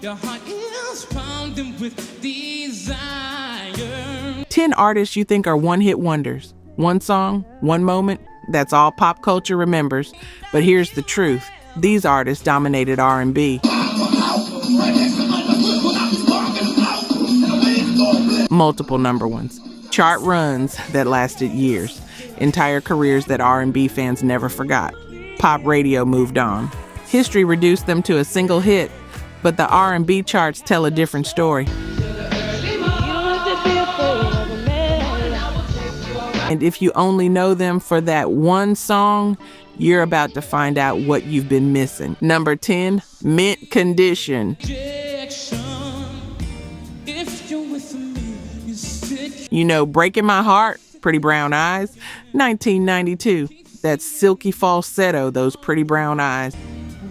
Your heart is pounding with desire. 10 artists you think are one-hit wonders. One song, one moment, that's all pop culture remembers. But here's the truth. These artists dominated R&B. Multiple number ones. Chart runs that lasted years. Entire careers that R&B fans never forgot. Pop radio moved on. History reduced them to a single hit, but the R&B charts tell a different story. And if you only know them for that one song, you're about to find out what you've been missing. Number 10, Mint Condition. You know, Breaking My Heart, Pretty Brown Eyes, 1992. That silky falsetto, those pretty brown eyes.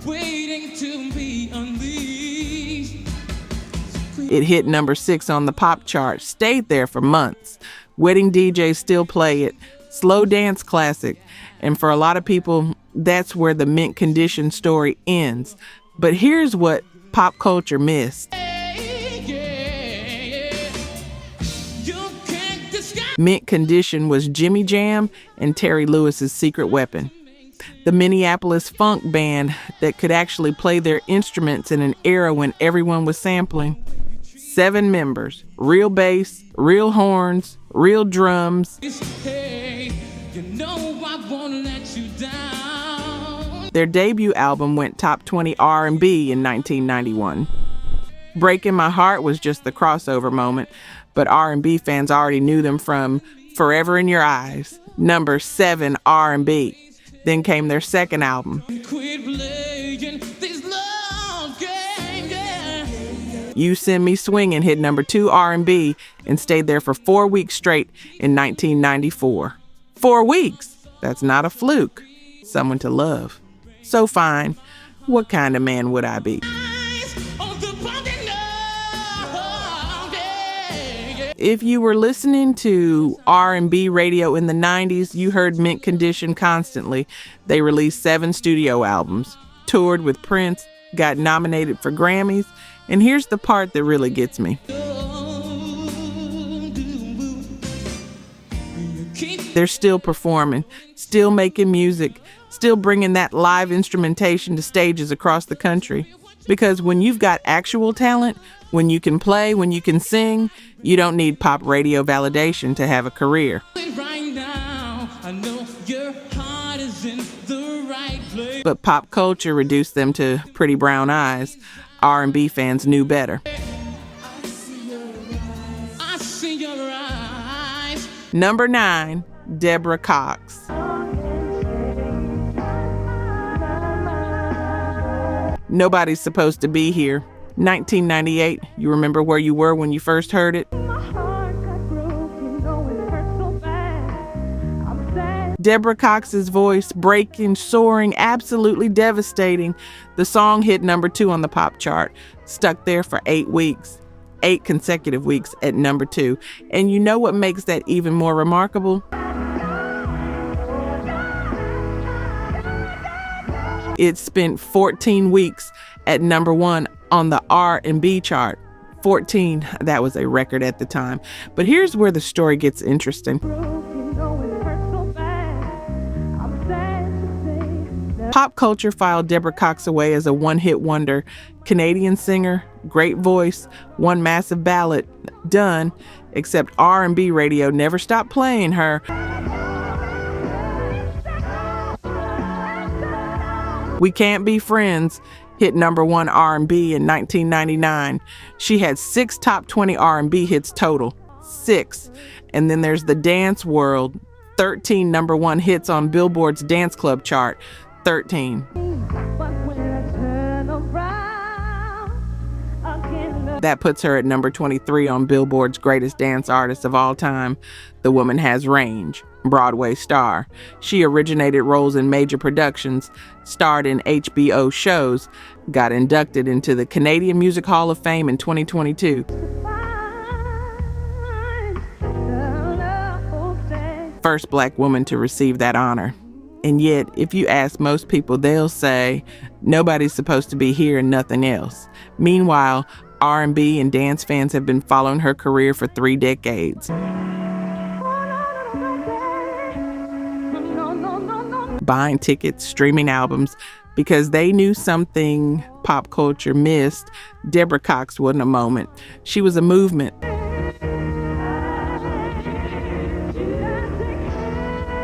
Waiting to be unleashed. It hit number 6 on the pop chart, stayed there for months. Wedding DJs still play it. Slow dance classic. And for a lot of people, that's where the Mint Condition story ends. But here's what pop culture missed. Mint Condition was Jimmy Jam and Terry Lewis's secret weapon. The Minneapolis funk band that could actually play their instruments in an era when everyone was sampling. 7 members, real bass, real horns, real drums. Their debut album went top 20 R&B in 1991. Breaking My Heart was just the crossover moment, but R&B fans already knew them from Forever in Your Eyes, number 7 R&B. Then came their second album. You Send Me Swingin' hit number 2 R&B and stayed there for 4 weeks straight in 1994. 4 weeks! That's not a fluke. Someone to love. So fine, what kind of man would I be? If you were listening to R&B radio in the 90s, you heard Mint Condition constantly. They released 7 studio albums, toured with Prince, got nominated for Grammys, and here's the part that really gets me. They're still performing, still making music, still bringing that live instrumentation to stages across the country. Because when you've got actual talent, when you can play, when you can sing, you don't need pop radio validation to have a career. But pop culture reduced them to pretty brown eyes. R&B fans knew better. Number 9, Deborah Cox. Nobody's Supposed to Be Here. 1998, you remember where you were when you first heard it? Deborah Cox's voice, breaking, soaring, absolutely devastating. The song hit number 2 on the pop chart, stuck there for 8 weeks. 8 consecutive weeks at number 2. And you know what makes that even more remarkable? It spent 14 weeks at number 1 on the R&B chart. 14, that was a record at the time. But here's where the story gets interesting. Pop culture filed Deborah Cox away as a one-hit wonder. Canadian singer, great voice, one massive ballad, done, except R&B radio never stopped playing her. We Can't Be Friends hit number 1 R&B in 1999. She had 6 top 20 R&B hits total. 6. And then there's The Dance World, 13 number 1 hits on Billboard's Dance Club chart. 13. That puts her at number 23 on Billboard's Greatest Dance Artists of All Time. The woman has range. Broadway star. She originated roles in major productions, starred in HBO shows, got inducted into the Canadian Music Hall of Fame in 2022. First black woman to receive that honor. And yet, if you ask most people, they'll say Nobody's supposed to be here and nothing else. Meanwhile, R&B and dance fans have been following her career for 3 decades. Buying tickets, streaming albums, because they knew something pop culture missed. Deborah Cox wasn't a moment. She was a movement.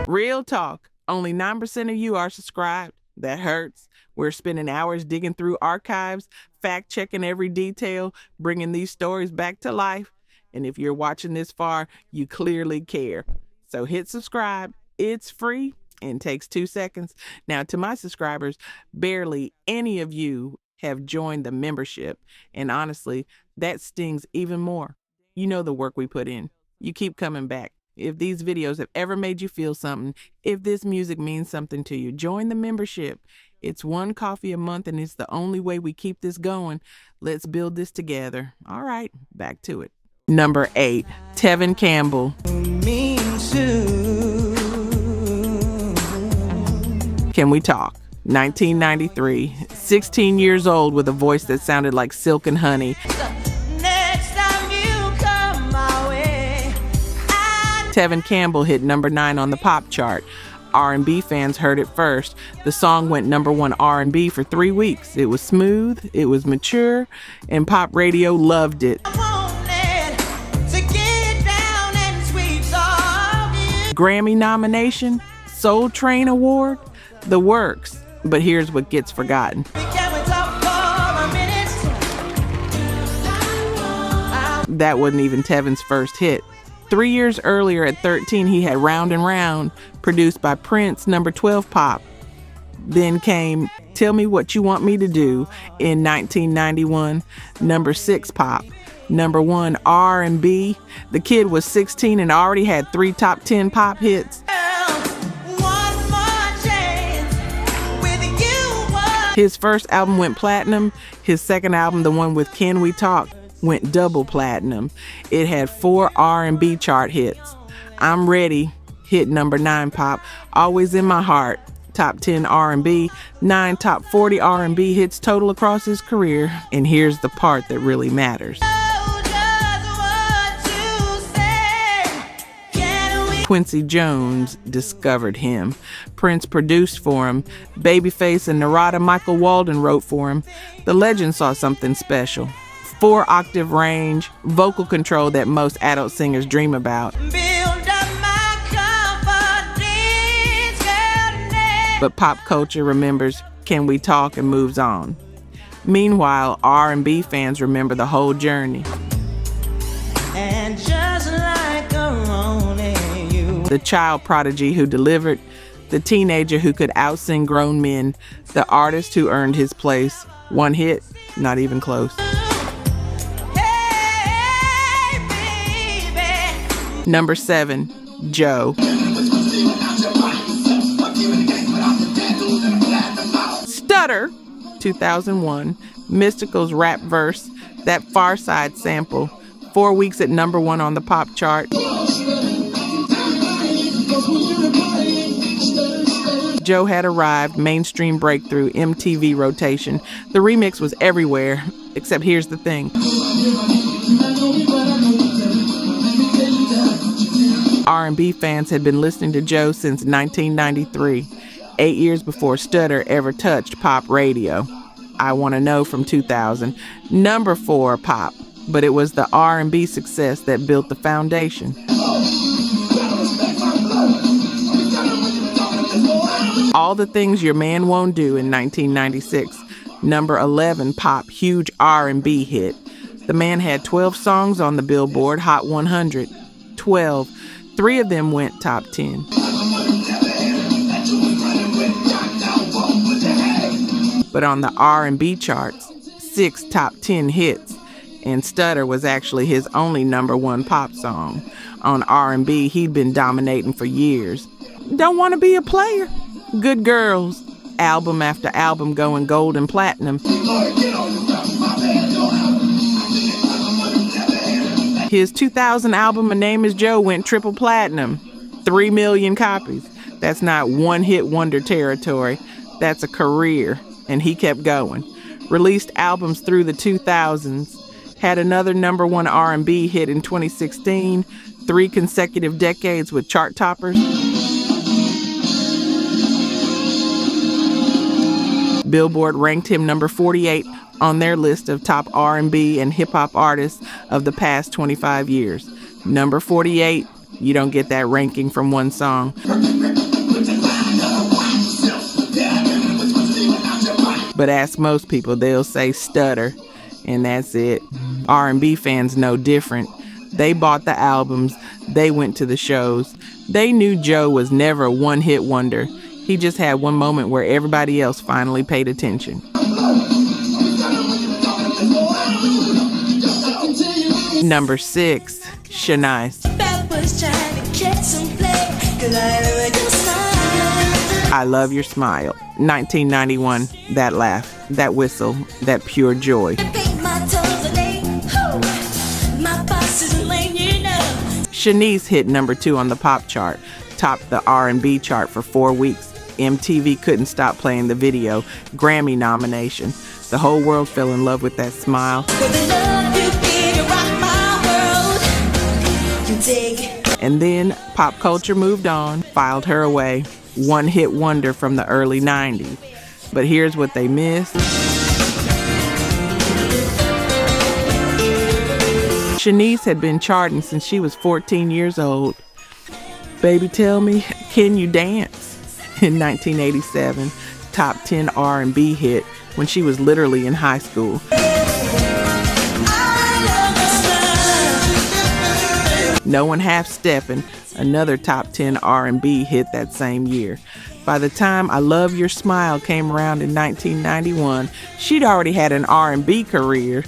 Real talk. Only 9% of you are subscribed. That hurts. We're spending hours digging through archives, fact-checking every detail, bringing these stories back to life. And if you're watching this far, you clearly care. So hit subscribe. It's free and takes 2 seconds. Now, to my subscribers, barely any of you have joined the membership. And honestly, that stings even more. You know the work we put in. You keep coming back. If these videos have ever made you feel something, if this music means something to you, join the membership. It's $1 coffee a month, and it's the only way we keep this going. Let's build this together. All right, back to it. Number 8, Tevin Campbell. Can We Talk? 1993, 16 years old with a voice that sounded like silk and honey. Tevin Campbell hit number 9 on the pop chart. R&B fans heard it first. The song went number 1 R&B for 3 weeks. It was smooth, it was mature, and pop radio loved it. Grammy nomination, Soul Train Award, the works. But here's what gets forgotten. That wasn't even Tevin's first hit. 3 years earlier, at 13, he had Round and Round, produced by Prince, number 12 pop. Then came Tell Me What You Want Me to Do in 1991, number 6 pop. Number 1 R&B. The kid was 16 and already had 3 top 10 pop hits. His first album went platinum. His second album, the one with Can We Talk, went double platinum. It had 4 R&B chart hits. I'm Ready hit number 9 pop. Always in My Heart, top 10 R&B, 9 top 40 R&B hits total across his career. And here's the part that really matters. Quincy Jones discovered him. Prince produced for him. Babyface and Narada Michael Walden wrote for him. The legend saw something special. 4-octave range, vocal control that most adult singers dream about. But pop culture remembers Can We Talk and moves on. Meanwhile, R&B fans remember the whole journey. And just like the child prodigy who delivered, the teenager who could out-sing grown men, the artist who earned his place. 1 hit, not even close. Number 7, Joe. Stutter, 2001, Mystikal's rap verse, that Far Side sample, 4 weeks at number 1 on the pop chart. Joe had arrived, mainstream breakthrough, MTV rotation. The remix was everywhere, except here's the thing. R&B fans had been listening to Joe since 1993, 8 years before Stutter ever touched pop radio. I Want to Know from 2000, number 4 pop, but it was the R&B success that built the foundation. All the Things Your Man Won't Do in 1996, number 11 pop, huge R&B hit. The man had 12 songs on the Billboard Hot 100. 12. 3 of them went top 10. But on the R&B charts, 6 top 10 hits, and Stutter was actually his only number 1 pop song. On R&B, he'd been dominating for years. Don't Want to Be a Player? Good Girls, album after album going gold and platinum. His 2000 album, My Name is Joe, went triple platinum, 3 million copies. That's not one-hit wonder territory. That's a career. and he kept going. Released albums through the 2000s, had another number one R&B hit in 2016, 3 consecutive decades with chart toppers. Billboard ranked him number 48 on their list of top R&B and hip-hop artists of the past 25 years. Number 48, you don't get that ranking from one song. But ask most people, they'll say stutter, and that's it. R&B fans know different. They bought the albums, they went to the shows. They knew Joe was never a one-hit wonder. He just had one moment where everybody else finally paid attention. Number 6, Shanice. I Love Your Smile. 1991, that laugh, that whistle, that pure joy. Shanice hit number 2 on the pop chart, topped the R&B chart for 4 weeks. MTV couldn't stop playing the video, Grammy nomination. The whole world fell in love with that smile. And then pop culture moved on, filed her away. One-hit wonder from the early 90s. But here's what they missed. Shanice had been charting since she was 14 years old. Baby Tell Me, Can You Dance? In 1987, top 10 R&B hit when she was literally in high school. No One Half Steppin', another top 10 R&B hit that same year. By the time I Love Your Smile came around in 1991, she'd already had an R&B career.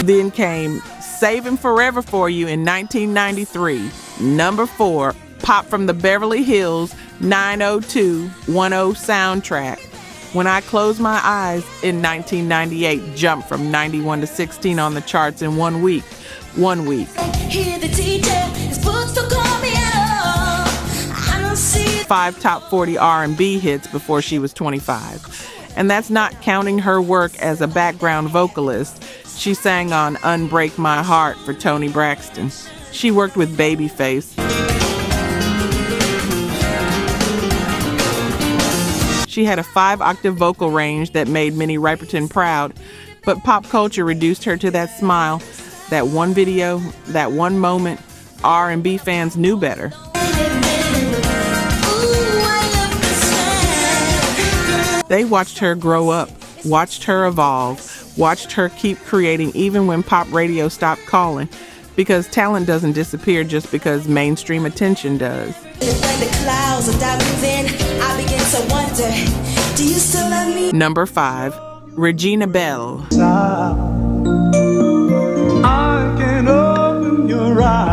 Then came Saving Forever for You in 1993. Number 4, pop from the Beverly Hills 90210 soundtrack. When I Close My Eyes in 1998 jumped from 91 to 16 on the charts in 1 week. 1 week. 5 top 40 R&B hits before she was 25. And that's not counting her work as a background vocalist. She sang on Unbreak My Heart for Toni Braxton. She worked with Babyface. She had a 5-octave vocal range that made Minnie Riperton proud, but pop culture reduced her to that smile, that one video, that one moment. R&B fans knew better. They watched her grow up, watched her evolve, watched her keep creating even when pop radio stopped calling, because talent doesn't disappear just because mainstream attention does. Number 5, Regina Belle.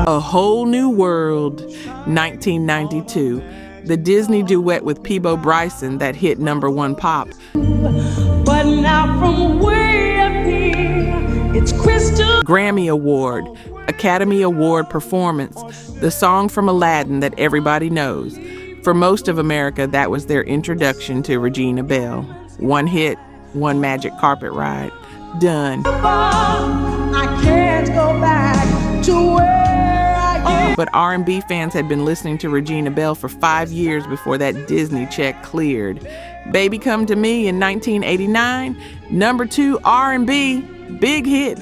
A Whole New World, 1992. The Disney duet with Peabo Bryson that hit number 1 pop. But now from way up here, it's crystal. Grammy Award, Academy Award performance, the song from Aladdin that everybody knows. For most of America, that was their introduction to Regina Belle. 1 hit, 1 magic carpet ride. Done. I can't go back to where I But R&B fans had been listening to Regina Belle for 5 years before that Disney check cleared. Baby Come to Me in 1989, number 2 R&B, big hit.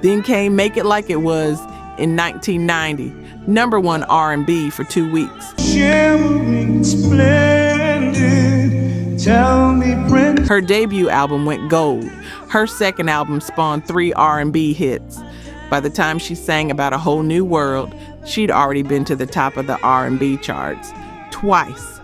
Then came Make It Like It Was in 1990, number 1 R&B for 2 weeks. Shimmering splendid, tell me Prince. Her debut album went gold. Her second album spawned 3 R&B hits. By the time she sang About a Whole New World, she'd already been to the top of the R&B charts twice.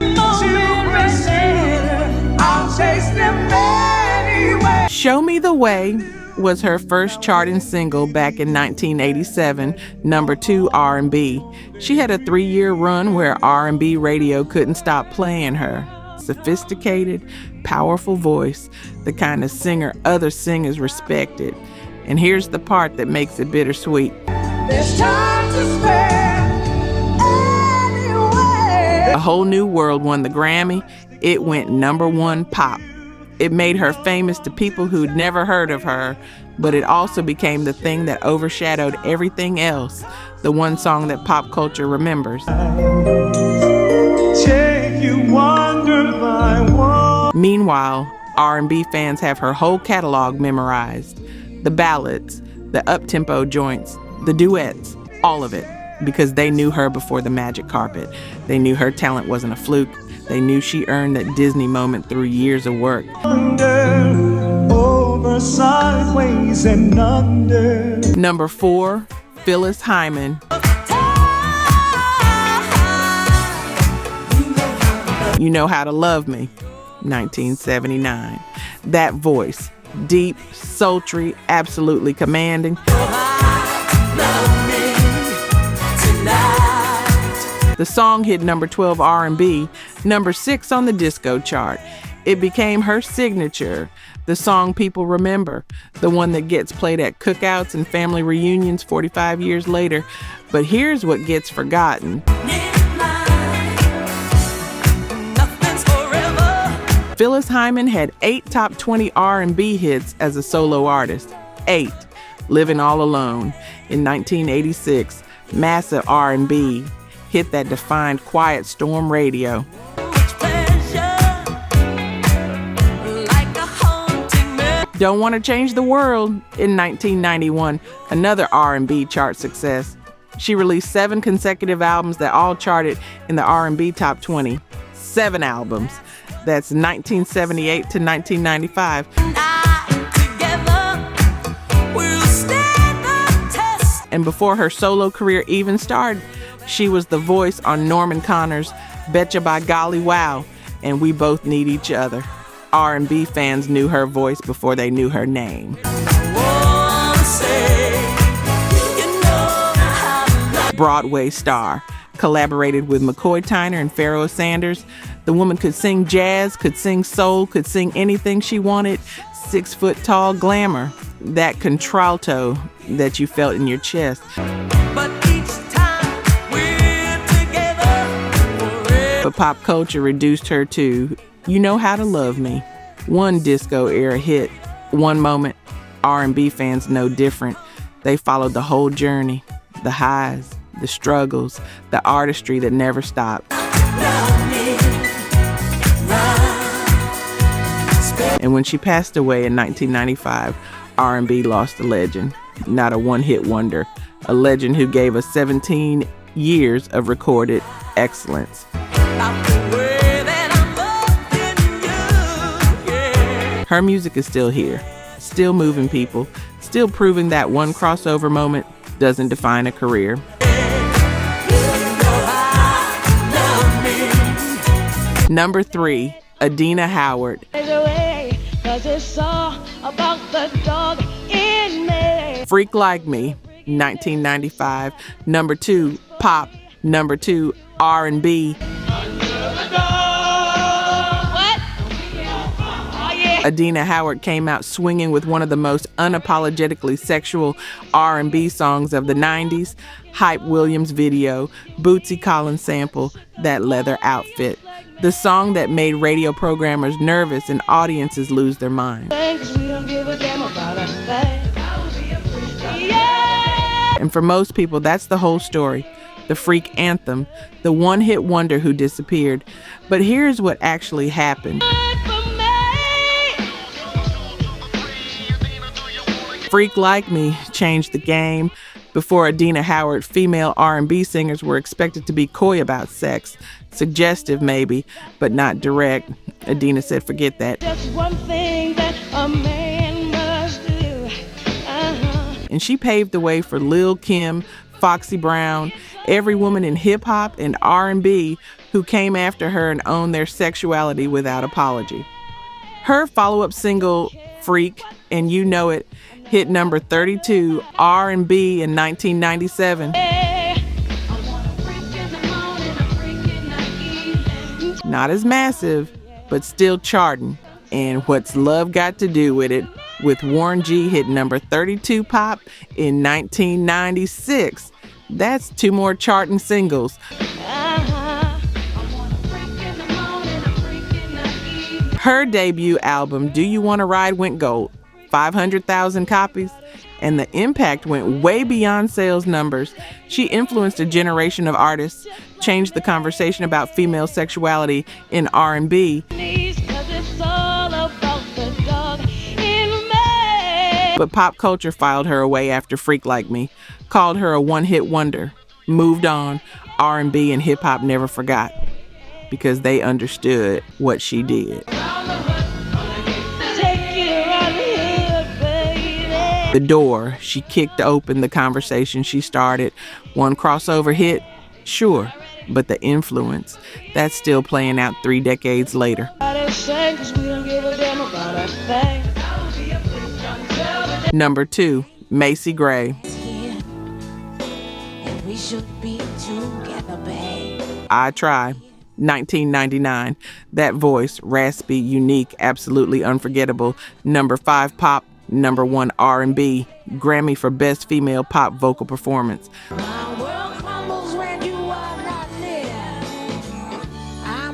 Show Me the Way was her first charting single back in 1987, number 2 R&B. She had a 3-year run where R&B radio couldn't stop playing her. Sophisticated, powerful voice, the kind of singer other singers respected. And here's the part that makes it bittersweet. There's time to spare anyway. A Whole New World won the Grammy. It went #1 pop. It made her famous to people who'd never heard of her, but it also became the thing that overshadowed everything else, the one song that pop culture remembers. Take you wonder by one. Meanwhile, R&B fans have her whole catalog memorized. The ballads, the up-tempo joints, the duets, all of it, because they knew her before the magic carpet. They knew her talent wasn't a fluke. They knew she earned that Disney moment through years of work. Over, sideways, and under. Number 4, Phyllis Hyman. You Know How to Love Me, 1979. That voice, deep, sultry, absolutely commanding. The song hit number 12 R&B, number 6 on the disco chart. It became her signature, the song people remember, the one that gets played at cookouts and family reunions 45 years later. But here's what gets forgotten. Phyllis Hyman had 8 top 20 R&B hits as a solo artist. 8. Living All Alone in 1986, massive R&B hit that defined quiet storm radio. Don't Want to Change the World in 1991, another R&B chart success. She released 7 consecutive albums that all charted in the R&B top 20. 7 albums. That's 1978 to 1995. And before her solo career even started, she was the voice on Norman Connor's Betcha by Golly Wow, and We Both Need Each Other. R&B fans knew her voice before they knew her name. Broadway star, collaborated with McCoy Tyner and Pharoah Sanders. The woman could sing jazz, could sing soul, could sing anything she wanted. 6-foot-tall glamour, that contralto that you felt in your chest. But pop culture reduced her to You Know How to Love Me. One disco era hit, one moment. R&B fans know different. They followed the whole journey, the highs, the struggles, the artistry that never stopped. And when she passed away in 1995, R&B lost a legend, not a one-hit wonder, a legend who gave us 17 years of recorded excellence. Her music is still here, still moving people, still proving that one crossover moment doesn't define a career. Number 3, Adina Howard. Freak Like Me, 1995. Number 2, pop. Number 2, R&B. Adina Howard came out swinging with one of the most unapologetically sexual R&B songs of the 90s, Hype Williams video, Bootsy Collins sample, That Leather Outfit. The song that made radio programmers nervous and audiences lose their minds. And for most people, that's the whole story. The freak anthem, the one-hit wonder who disappeared. But here's what actually happened. Freak Like Me changed the game. Before Adina Howard, female R&B singers were expected to be coy about sex. Suggestive maybe, but not direct. Adina said, forget that. Just one thing that a man must do. And she paved the way for Lil' Kim, Foxy Brown, every woman in hip-hop and R&B who came after her and owned their sexuality without apology. Her follow-up single, Freak, and You Know It, hit number 32 R&B in 1997. Not as massive, but still charting. And What's Love Got to Do with It, with Warren G hit number 32 pop in 1996. That's 2 more charting singles. Her debut album, Do You Want to Ride, went gold, 500,000 copies, and the impact went way beyond sales numbers. She influenced a generation of artists, changed the conversation about female sexuality in R&B. But pop culture filed her away after Freak Like Me, called her a one-hit wonder, moved on. R&B and hip-hop never forgot, because they understood what she did. The door, she kicked open the conversation she started. One crossover hit, sure, but the influence, that's still playing out 3 decades later. Number 2, Macy Gray. I Try, 1999. That voice, raspy, unique, absolutely unforgettable. Number 5 pop, number 1 R&B, Grammy for Best Female Pop Vocal Performance.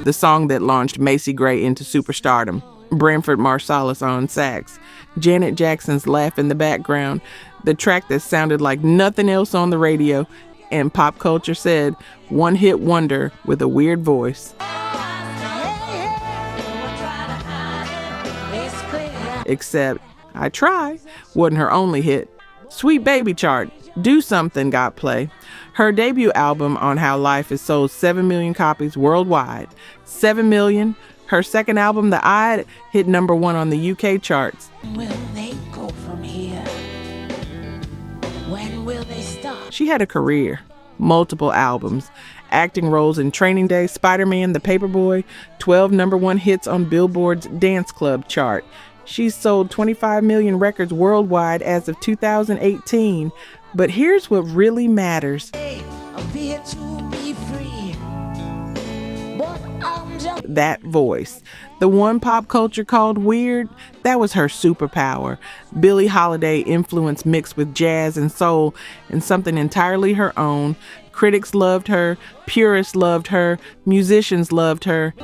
The song that launched Macy Gray into superstardom. Branford Marsalis on sax, Janet Jackson's laugh in the background, the track that sounded like nothing else on the radio, and pop culture said, one-hit wonder with a weird voice. Except, I Try wasn't her only hit. Sweet Baby chart, Do Something got play. Her debut album, On How Life Is, sold 7 million copies worldwide. 7 million. Her second album, The Eye, hit number 1 on the UK charts. Will they go from here? When will they stop? She had a career, multiple albums, acting roles in Training Day, Spider-Man, The Paperboy, 12 number 1 hits on Billboard's Dance Club chart. She's sold 25 million records worldwide as of 2018. But here's what really matters. That voice. The one pop culture called weird, that was her superpower. Billie Holiday influence mixed with jazz and soul and something entirely her own. Critics loved her, purists loved her, musicians loved her.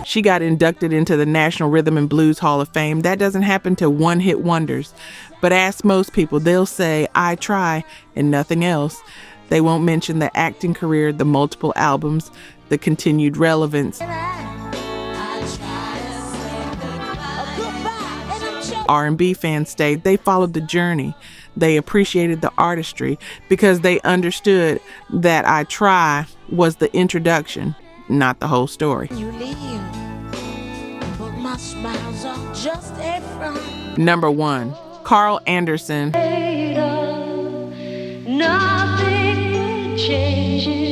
She got inducted into the National Rhythm and Blues Hall of Fame. That doesn't happen to one-hit wonders. But ask most people, they'll say, I try, and nothing else. They won't mention the acting career, the multiple albums, the continued relevance. R&B fans stayed. They followed the journey. They appreciated the artistry because they understood that I Try was the introduction, not the whole story. Number 1, Carl Anderson.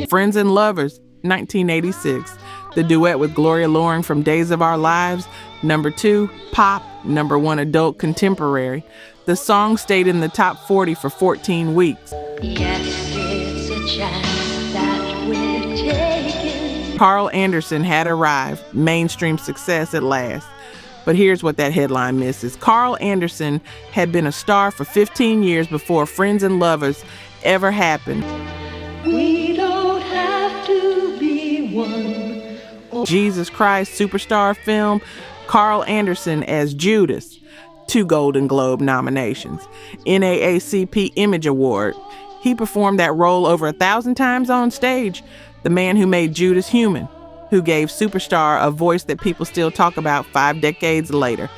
Friends and Lovers, 1986. The duet with Gloria Loring from Days of Our Lives. Number 2, pop. Number 1, adult contemporary. The song stayed in the top 40 for 14 weeks. Yes, it's a chance that we're taking. Carl Anderson had arrived, mainstream success at last. But here's what that headline misses. Carl Anderson had been a star for 15 years before Friends and Lovers ever happened. We don't have to be one. Jesus Christ superstar film, Carl Anderson as Judas, 2 Golden Globe nominations, NAACP Image Award. He performed that role over 1,000 times on stage. The man who made Judas human, who gave Superstar a voice that people still talk about 5 decades later.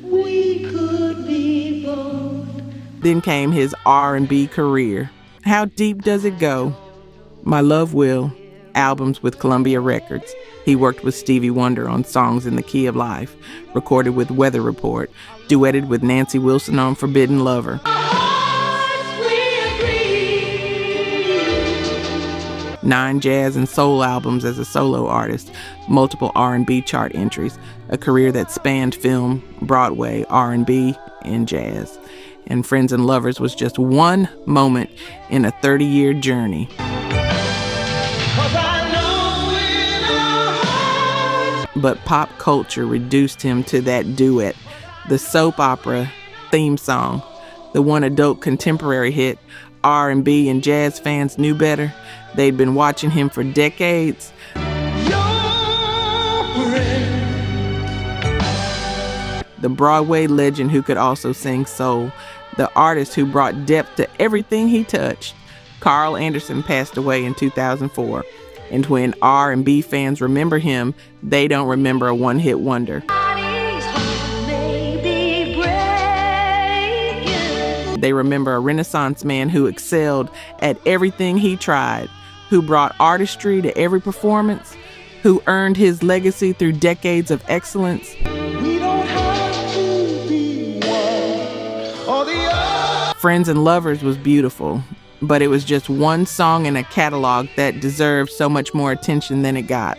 We could be both. Then came his R&B career. How deep does it go? My Love Will, albums with Columbia Records. He worked with Stevie Wonder on Songs in the Key of Life, recorded with Weather Report, duetted with Nancy Wilson on Forbidden Lover. 9 jazz and soul albums as a solo artist, multiple R&B chart entries, a career that spanned film, Broadway, R&B, and jazz. And Friends and Lovers was just one moment in a 30-year journey. But pop culture reduced him to that duet, the soap opera theme song, the one adult contemporary hit R&B and jazz fans knew better. They'd been watching him for decades. The Broadway legend who could also sing soul. The artist who brought depth to everything he touched. Carl Anderson passed away in 2004. And when R&B fans remember him, they don't remember a one-hit wonder. They remember a Renaissance man who excelled at everything he tried, who brought artistry to every performance, who earned his legacy through decades of excellence. We don't have to be one or the other. Friends and Lovers was beautiful, but it was just one song in a catalog that deserved so much more attention than it got.